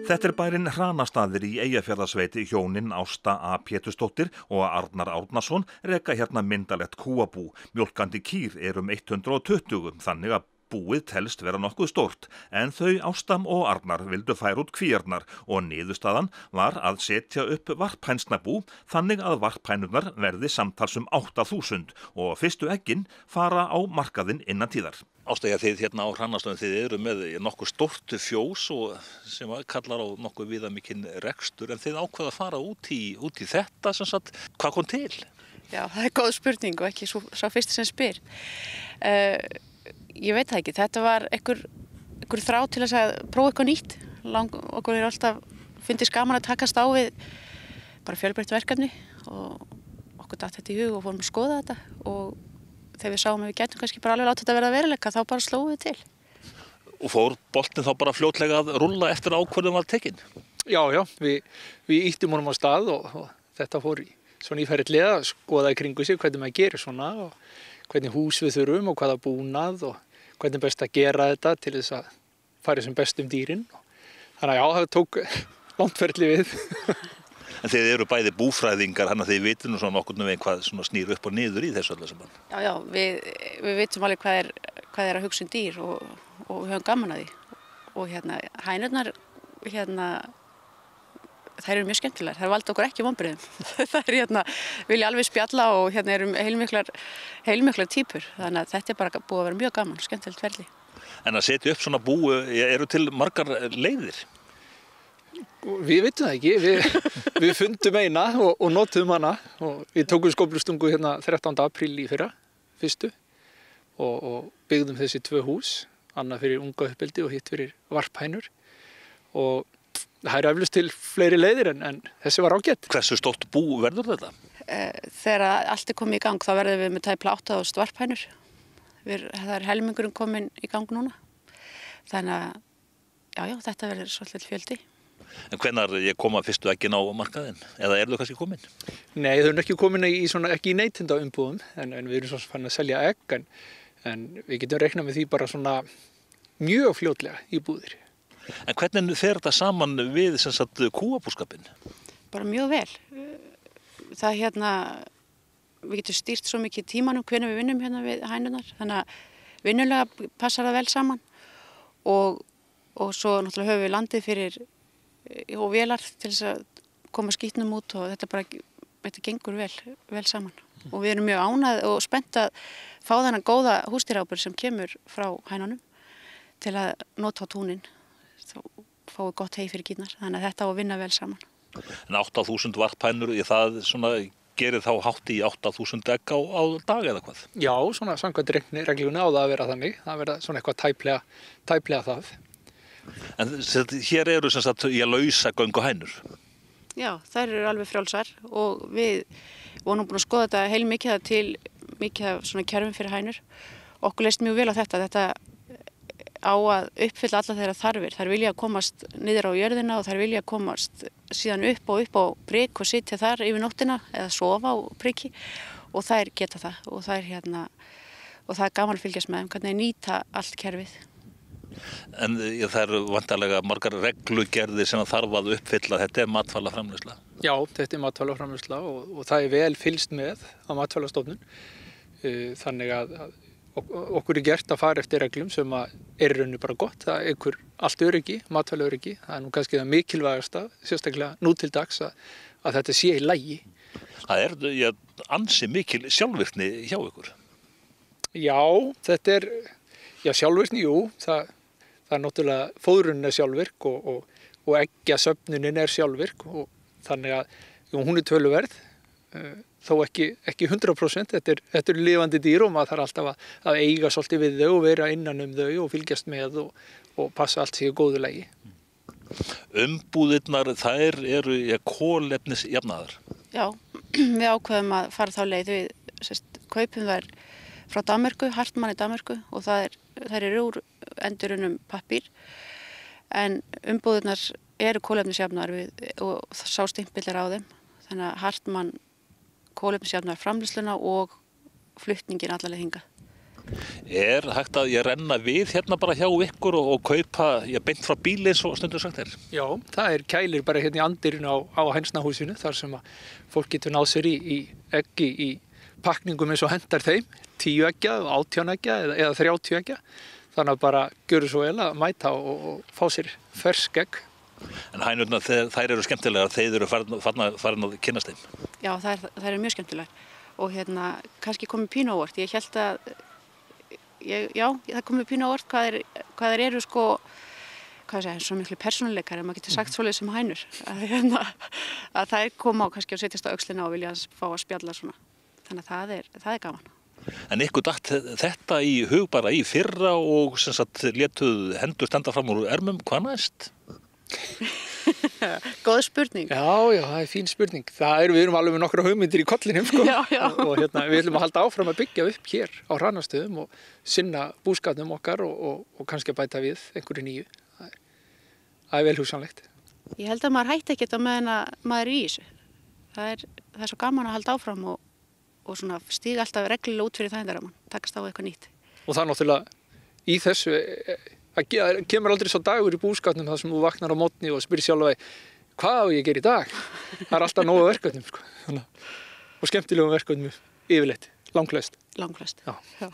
Þetta bærinn Hranastaðir í Eyjafjarðarsveit. Hjónin Ásta A. Pétursdóttir og Arnar Árnason reka hérna myndalegt kúabú. Mjólkandi kýr 120, þannig að búið telst vera nokkuð stórt, en þau Ásta og Arnar vildu færa út kvíarnar og niðurstaðan var að setja upp varphænsnabú þannig að varphænurnar verði samtals 8.000 og fyrstu eggin fara á markaðinn innan tíðar. Ásta, þið hérna á Hrannastöðum, þið eru með nokkuð stórt fjós og sem kallar á nokkuð viðamikinn rekstur, en þið ákveða að fara út í þetta sem sagt. Hvað kom til? Já, það góð spurning og ekki svo fyrst sem spyr. Ég veit það ekki, þetta var einhver þrá til þess að prófa eitthvað nýtt. Okkur alltaf fundist gaman að takast á við bara fjölbreytt verkefni og okkur datt þetta í hug og fórum að skoða þetta og þegar við sáum að við gætum kannski bara alveg láta þetta verða veruleika, þá bara slóum við til. Og fór boltinn þá bara fljótlega að rúlla eftir að ákvörðun var tekin? Já, við ýttum honum á stað og þetta fór svona í ferðlega að skoða í kringu sig hvernig maður gerir svona og hvernig hús við þurfum og hvaða búnað og hvernig best að gera þetta til þess að fara sem best dýrin. Þannig að já, það tók langt ferli við. En þið eru bæði búfræðingar, þannig að þið vitum nú svona nokkurn veginn hvað svona snýr upp og niður í þessu öllu saman. Já, við vitum alveg hvað er að hugsa dýr og við höfum gaman að því. Og hænurnar, þær eru mjög skemmtilegar, þær valda okkur ekki vonbrigðum. Þær vilja alveg spjalla og eru heilmiklar týpur, þannig að þetta er bara búið að vera mjög gaman, skemmtilegt ferli. En að setja upp svona bú, eru til margar leiðir? Við veitum það ekki, við fundum eina og notuðum hana og við tókum skóflustungu 13. apríl í fyrra, fyrstu og byggðum þessi 2 hús, annað fyrir unga uppeldi og hitt fyrir varphænur og það eru eflaust til fleiri leiðir en þessi var ágætt. Hversu stórt bú verður þetta? Þegar allt er komið í gang þá verðum við með tæplega 8.000 varphænur. Það er helmingurinn komin í gang núna, þannig að já, þetta verður svolítið fjöldi. En hvenær koma fyrstu eggin á markaðinn? Eða eru þau kannski komin? Nei, þau eru ekki komin ekki í neytendaumbúðum, en við erum svona farin að selja egg, en við getum reiknað með því bara svona mjög fljótlega í búðir. En hvernig fer þetta saman við sem sagt kúabúskapinn? Bara mjög vel. Það við getum stýrt svo mikið tímanum hvenær við vinnum við hænurnar, þannig að vinnulega passar það vel saman og svo náttúrulega höfum við landið fyrir og vélar til þess að koma skítnum út og þetta gengur vel saman. Og við erum mjög ánægð og spennt að fá þennan góða húsdýraáburð sem kemur frá hænunum til að nota á túnin. Þá fáum við gott hey fyrir kýrnar, þannig að þetta á að vinna vel saman. En 8.000 varphænur, það svona gerir þá hátt í 8.000 egg á dag eða hvað? Já, svona samkvæmt reglunni á það að vera þannig. Það verða svona eitthvað tæplega það. En hér eru sem sagt lausa gönguhænur? Já, þær eru alveg frjálsar og við vorum búin að skoða þetta heilmikið til mikið af svona kerfum fyrir hænur. Okkur leist mjög vel á þetta á að uppfylla alla þeirra þarfir. Þær vilja komast niður á jörðina og þær vilja komast síðan upp á prikk og sitja þar yfir nóttina eða sofa á prikki og þær geta það og það er gaman að fylgjast með þeim, hvernig nýta allt kerfið. En það eru vantarlega margar reglugerðir sem þarf að uppfylla, þetta er matvælaframleiðsla? Já, þetta er matvælaframleiðsla og það er vel fylgst með á Matvælastofnun. Þannig að okkur er gert að fara eftir reglum sem er í rauninni bara gott. Það er allt öryggi, matvælaöryggi. Það er nú kannski það mikilvægasta, sérstaklega nú til dags að þetta sé í lagi. Það er ansi mikil sjálfvirkni hjá ykkur? Já, þetta er sjálfvirkni, jú. Það er náttúrulega fóðrunin er sjálfvirk og eggjasöfnunin er sjálfvirk og þannig að hún er töluverð, þó ekki 100%. Þetta er lifandi dýr og maður þarf alltaf að eiga svolítið við þau og vera innan þau og fylgjast með og passa allt sig í góðu lagi. Umbúðirnar, þær eru kolefnisjafnaðar? Já, við ákveðum að fara þá leið. Við kaupum þær frá Danmörku, Hartmann í Danmörku og þær eru úr endurunnum pappír en umbúðirnar eru kolefnisjafnaðar og sá stimpill er á þeim. Þannig að Hartmann kolefnisjafnaðar framleiðsluna og flutningin alla leið hingað. Hægt að ég renna við hérna bara hjá ykkur og kaupa beint frá bíli eins og stundur sagt Já, það kælir bara hérna í andirinu á Hænsnahúsinu þar sem að fólk getur náð sér í eggi í pakningum eins og hendar þeim, 10 eggja, 18 eggja eða 30 eggja. Þannig að bara gjöru svo vel að mæta og fá sér fersk egg. En hænurnar, þær eru skemmtilegar, þeir eru farin að kynnast þeim. Já, það eru mjög skemmtilegar og kannski komið pínu á óvart. Ég held að það komið pínu á óvart hvað þeir eru svo miklu persónuleikar, maður getur sagt svoleiðis sem hænur. Að þær koma kannski að setjast á öxlina og vilja fá að spjalla svona. Þannig að það er gaman. En ykkur datt þetta í hug bara í fyrra og sem sagt létuð hendur standa fram úr ermum, hvað næst? Góð spurning. Já, það er fín spurning. Við erum alveg með nokkra hugmyndir í kollinum, sko. Já. Og við ætlum að halda áfram að byggja upp hér á Hrannastöðum og sinna búskapnum okkar og kannski að bæta við einhverju nýju. Það er vel hugsanlegt. Ég held að maður hætti ekkert á meðan að maður er í þessu. Það er svo gaman að halda áfram og svona stíga alltaf reglulega út fyrir þægindaramman, takast á eitthvað nýtt. Og það náttúrulega í þessu það kemur aldrei svo dagur í búskapnum þar sem þú vaknar á morgni og spyrir sjálfa hvað á ég að gera í dag? Það er alltaf nógu verkefnum, sko. Og skemmtilegum verkefnum yfirleitt, langflest. Já.